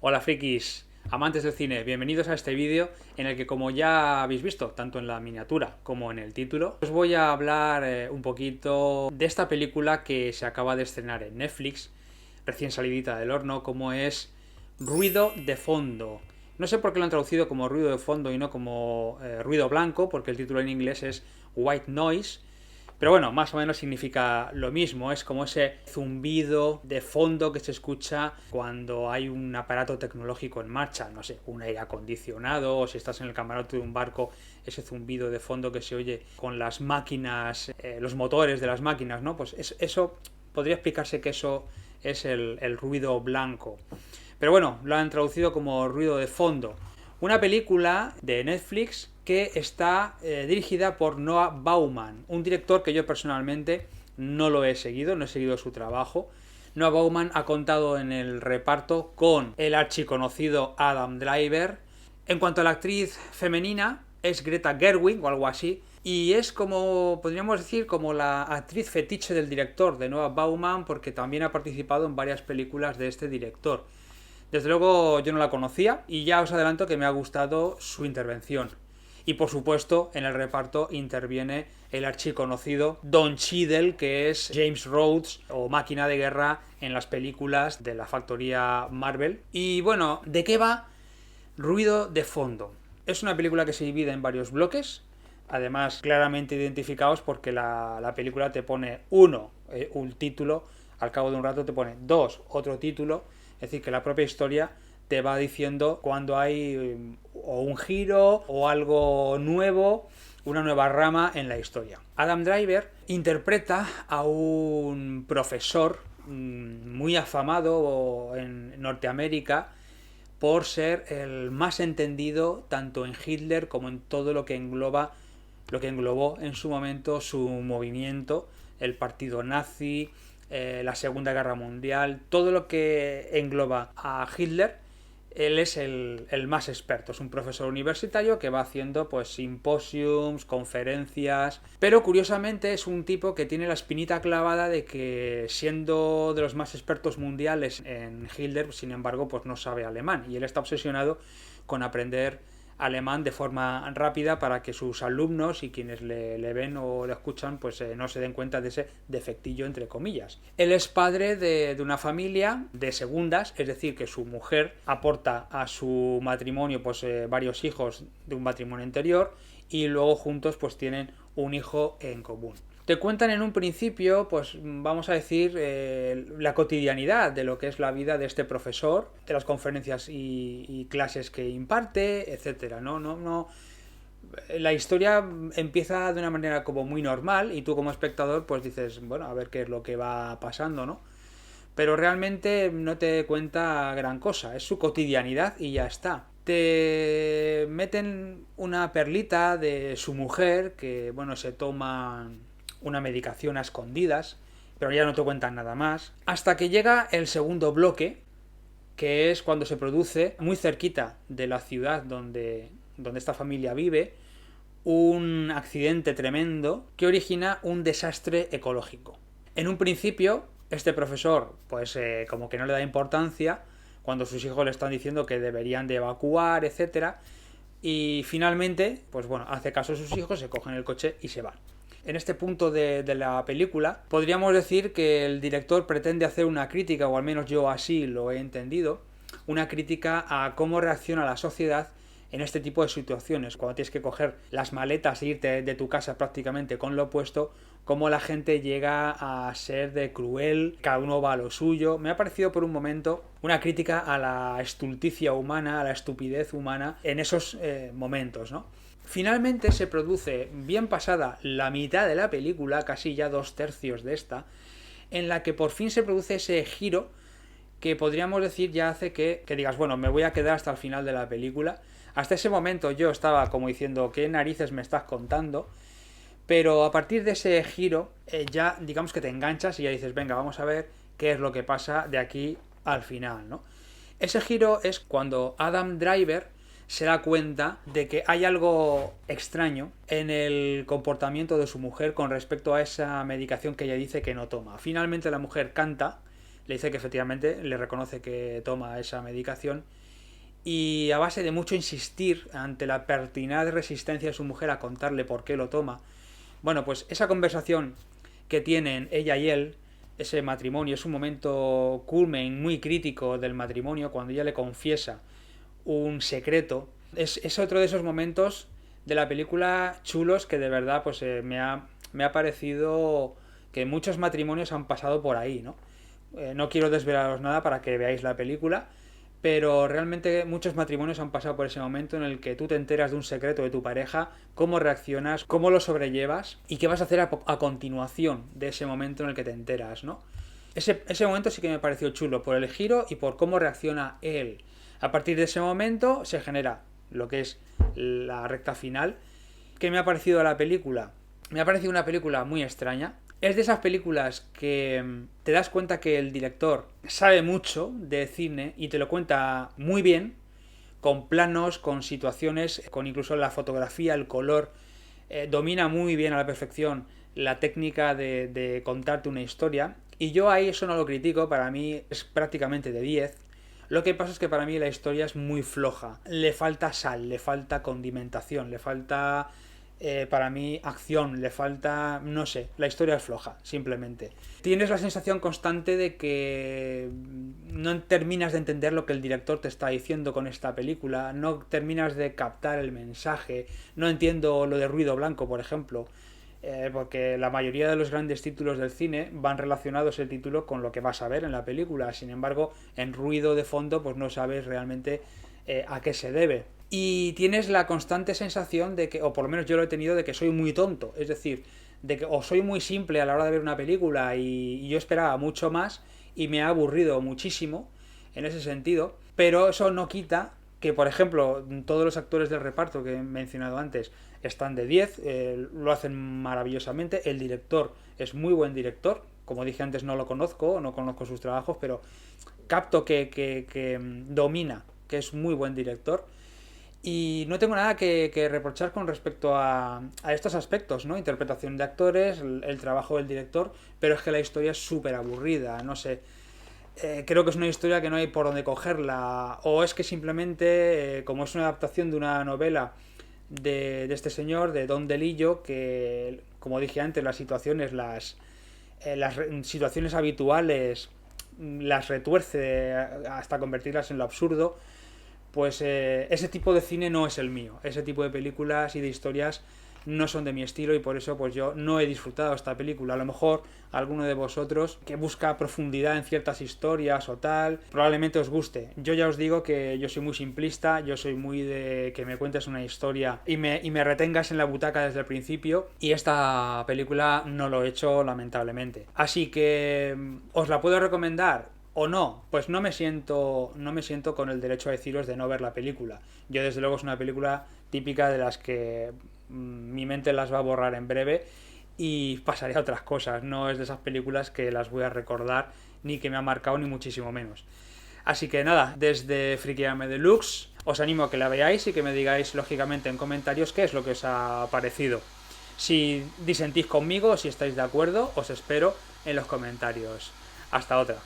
Hola frikis, amantes del cine, bienvenidos a este vídeo en el que, como ya habéis visto, tanto en la miniatura como en el título, os voy a hablar un poquito de esta película que se acaba de estrenar en Netflix, recién salidita del horno, como es Ruido de Fondo. No sé por qué lo han traducido como ruido de fondo y no como ruido blanco, porque el título en inglés es White Noise. Pero bueno, más o menos significa lo mismo, es como ese zumbido de fondo que se escucha cuando hay un aparato tecnológico en marcha, no sé, un aire acondicionado, o si estás en el camarote de un barco, ese zumbido de fondo que se oye con las máquinas, los motores de las máquinas, ¿no? Pues eso podría explicarse que eso es el ruido blanco. Pero bueno, lo han traducido como ruido de fondo. Una película de Netflix que está dirigida por Noah Baumbach, un director que yo personalmente no lo he seguido, no he seguido su trabajo. Noah Baumbach ha contado en el reparto con el archiconocido Adam Driver. En cuanto a la actriz femenina, es Greta Gerwig o algo así, y es como, podríamos decir, como la actriz fetiche del director de Noah Baumbach, porque también ha participado en varias películas de este director. Desde luego yo no la conocía y ya os adelanto que me ha gustado su intervención. Y por supuesto, en el reparto interviene el archiconocido Don Cheadle, que es James Rhodes o Máquina de Guerra en las películas de la factoría Marvel. Y bueno, ¿de qué va Ruido de Fondo? Es una película que se divide en varios bloques, además claramente identificados porque la película te pone un título, al cabo de un rato te pone dos, otro título, es decir, que la propia historia te va diciendo cuando hay o un giro o algo nuevo, una nueva rama en la historia. Adam Driver interpreta a un profesor muy afamado en Norteamérica por ser el más entendido tanto en Hitler como en todo lo que englobó en su momento su movimiento, el partido nazi, la Segunda Guerra Mundial, todo lo que engloba a Hitler. Él es el más experto, es un profesor universitario que va haciendo pues simposiums, conferencias, pero curiosamente es un tipo que tiene la espinita clavada de que, siendo de los más expertos mundiales en Hitler, sin embargo pues no sabe alemán, y él está obsesionado con aprender alemán de forma rápida para que sus alumnos y quienes le ven o le escuchan pues no se den cuenta de ese defectillo entre comillas. Él es padre de una familia de segundas, es decir, que su mujer aporta a su matrimonio pues varios hijos de un matrimonio anterior y luego juntos pues tienen un hijo en común. Te cuentan en un principio, pues vamos a decir, la cotidianidad de lo que es la vida de este profesor, de las conferencias y clases que imparte, etcétera. No, la historia empieza de una manera como muy normal y tú como espectador pues dices, bueno, a ver qué es lo que va pasando, ¿no? Pero realmente no te cuenta gran cosa, es su cotidianidad y ya está. Te meten una perlita de su mujer que, bueno, se toma una medicación a escondidas, pero ya no te cuentan nada más. Hasta que llega el segundo bloque, que es cuando se produce, muy cerquita de la ciudad donde esta familia vive, un accidente tremendo que origina un desastre ecológico. En un principio, este profesor, pues como que no le da importancia cuando sus hijos le están diciendo que deberían de evacuar, etcétera, y finalmente, pues bueno, hace caso a sus hijos, se cogen el coche y se van. En este punto de la película, podríamos decir que el director pretende hacer una crítica, o al menos yo así lo he entendido, una crítica a cómo reacciona la sociedad en este tipo de situaciones, cuando tienes que coger las maletas e irte de tu casa prácticamente con lo opuesto, cómo la gente llega a ser de cruel, cada uno va a lo suyo. Me ha parecido por un momento una crítica a la estulticia humana, a la estupidez humana en esos momentos, ¿no? Finalmente se produce, bien pasada la mitad de la película, casi ya 2/3 de esta, en la que por fin se produce ese giro que podríamos decir ya hace que digas, bueno, me voy a quedar hasta el final de la película. Hasta ese momento yo estaba como diciendo, ¿qué narices me estás contando? Pero a partir de ese giro, ya digamos que te enganchas y ya dices, venga, vamos a ver qué es lo que pasa de aquí al final, ¿no? Ese giro es cuando Adam Driver se da cuenta de que hay algo extraño en el comportamiento de su mujer con respecto a esa medicación que ella dice que no toma. Finalmente la mujer canta le dice que efectivamente le reconoce que toma esa medicación y a base de mucho insistir ante la pertinaz resistencia de su mujer a contarle por qué lo toma, bueno, pues esa conversación que tienen ella y él, ese matrimonio, es un momento culmen muy crítico del matrimonio, cuando ella le confiesa un secreto. Es otro de esos momentos de la película chulos que de verdad pues me ha parecido que muchos matrimonios han pasado por ahí, ¿no? No quiero desvelaros nada para que veáis la película, pero realmente muchos matrimonios han pasado por ese momento en el que tú te enteras de un secreto de tu pareja, cómo reaccionas, cómo lo sobrellevas y qué vas a hacer a continuación de ese momento en el que te enteras, ¿no? Ese momento sí que me pareció chulo por el giro y por cómo reacciona él. A partir de ese momento se genera lo que es la recta final. ¿Qué me ha parecido la película? Me ha parecido una película muy extraña. Es de esas películas que te das cuenta que el director sabe mucho de cine y te lo cuenta muy bien, con planos, con situaciones, con incluso la fotografía, el color. Domina muy bien a la perfección la técnica de contarte una historia. Y yo ahí eso no lo critico, para mí es prácticamente de 10. Lo que pasa es que para mí la historia es muy floja. Le falta sal, le falta condimentación, le falta para mí acción, le falta, no sé, la historia es floja, simplemente. Tienes la sensación constante de que no terminas de entender lo que el director te está diciendo con esta película, no terminas de captar el mensaje, no entiendo lo de Ruido Blanco, por ejemplo, porque la mayoría de los grandes títulos del cine van relacionados el título con lo que vas a ver en la película, sin embargo, en Ruido de fondo pues no sabes realmente a qué se debe. Y tienes la constante sensación de que, o por lo menos yo lo he tenido, de que soy muy tonto. Es decir, de que o soy muy simple a la hora de ver una película y yo esperaba mucho más y me ha aburrido muchísimo en ese sentido. Pero eso no quita que, por ejemplo, todos los actores del reparto que he mencionado antes están de 10, lo hacen maravillosamente. El director es muy buen director. Como dije antes, no lo conozco, no conozco sus trabajos, pero capto que domina, que es muy buen director. Y no tengo nada que reprochar con respecto a estos aspectos, ¿no? Interpretación de actores, el trabajo del director, pero es que la historia es súper aburrida, no sé. Creo que es una historia que no hay por dónde cogerla, o es que simplemente, como es una adaptación de una novela de este señor, de Don DeLillo, que, como dije antes, las situaciones habituales las retuerce hasta convertirlas en lo absurdo, pues ese tipo de cine no es el mío. Ese tipo de películas y de historias no son de mi estilo y por eso pues yo no he disfrutado esta película. A lo mejor alguno de vosotros que busca profundidad en ciertas historias o tal, probablemente os guste. Yo ya os digo que yo soy muy simplista, yo soy muy de que me cuentes una historia y me retengas en la butaca desde el principio, y esta película no lo he hecho, lamentablemente. Así que os la puedo recomendar o no, pues no me siento con el derecho a deciros de no ver la película. Yo desde luego es una película típica de las que mi mente las va a borrar en breve y pasaré a otras cosas. No es de esas películas que las voy a recordar, ni que me ha marcado, ni muchísimo menos. Así que nada, desde Frikiame Deluxe os animo a que la veáis y que me digáis lógicamente en comentarios qué es lo que os ha parecido. Si disentís conmigo, si estáis de acuerdo, os espero en los comentarios. Hasta otra.